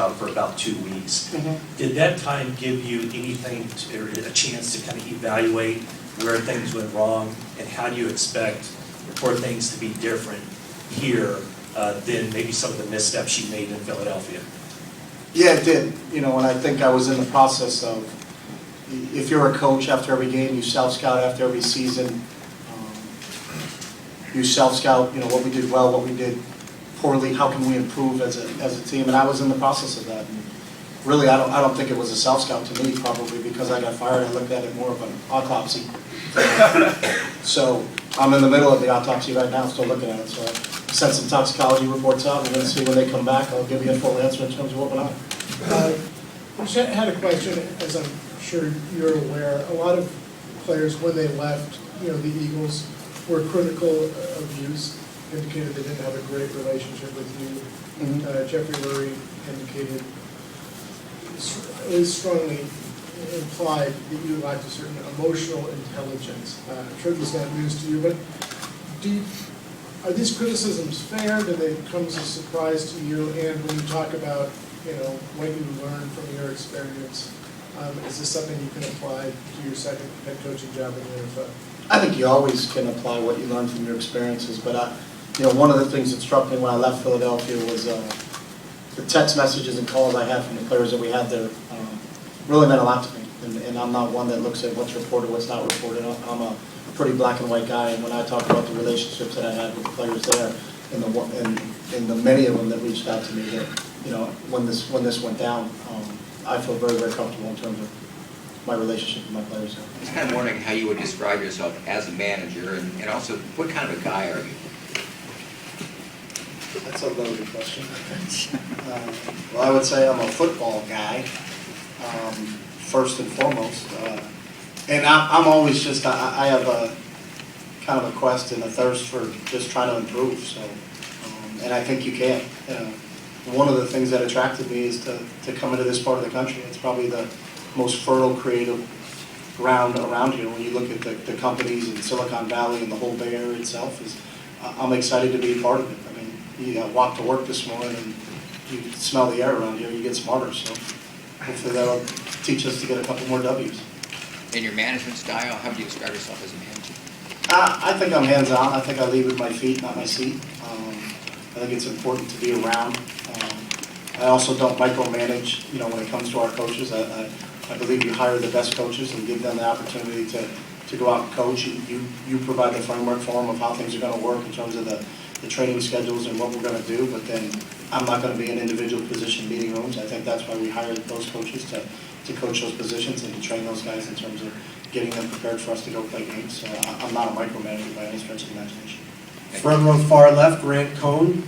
job for about 2 weeks. Did that time give you anything, or a chance to kind of evaluate where things went wrong, and how do you expect for things to be different here than maybe some of the missteps you made in Philadelphia? Yeah, it did. You know, and I think I was in the process of, if you're a coach after every game, you self-scout after every season. You self-scout, you know, what we did well, what we did poorly, how can we improve as a team, and I was in the process of that. And really, I don't think it was a self-scout to me, probably because I got fired. I looked at it more of an autopsy. So I'm in the middle of the autopsy right now, still looking at it. So I sent some toxicology reports out. We're going to see when they come back. I'll give you a full answer in terms of what went on. I just had a question, as I'm sure you're aware. A lot of players, when they left, you know, the Eagles, were critical of yous, indicated they didn't have a great relationship with you. Jeffrey Lurie indicated, at least strongly implied, that you lacked a certain emotional intelligence. I'm sure this is not news to you, but are these criticisms fair? Do they come as a surprise to you? And when you talk about, you know, what you learned from your experience, is this something you can apply to your second head coaching job in the NFL? I think you always can apply what you learn from your experiences, but you know, one of the things that struck me when I left Philadelphia was the text messages and calls I had from the players that we had there really meant a lot to me. And I'm not one that looks at what's reported, what's not reported. I'm a pretty black and white guy, and when I talk about the relationships that I had with the players there, and the many of them that reached out to me, that, you know, when this went down, I feel very, very comfortable in terms of my relationship with my players. I was kind of wondering how you would describe yourself as a manager, and also what kind of a guy are you? That's a loaded question. Well, I would say I'm a football guy, first and foremost. And I'm always just, I have a kind of a quest and a thirst for just trying to improve. So, and I think you can. One of the things that attracted me is to come into this part of the country. It's probably the most fertile, creative ground around here. When you look at the companies in Silicon Valley and the whole Bay Area itself, I'm excited to be a part of it. I mean, you walk to work this morning and you smell the air around here, you get smarter. So hopefully that'll teach us to get a couple more W's. In your management style, how would you describe yourself as a manager? I think I'm hands-on. I think I lead with my feet, not my seat. I think it's important to be around. I also don't micromanage, you know, when it comes to our coaches. I believe you hire the best coaches and give them the opportunity to go out and coach. You provide the framework for them of how things are going to work in terms of the training schedules and what we're going to do, but then I'm not going to be in individual position meeting rooms. I think that's why we hired those coaches to coach those positions and to train those guys in terms of getting them prepared for us to go play games. So I'm not a micromanager by any stretch of the imagination. Front row far left, Grant Cohn.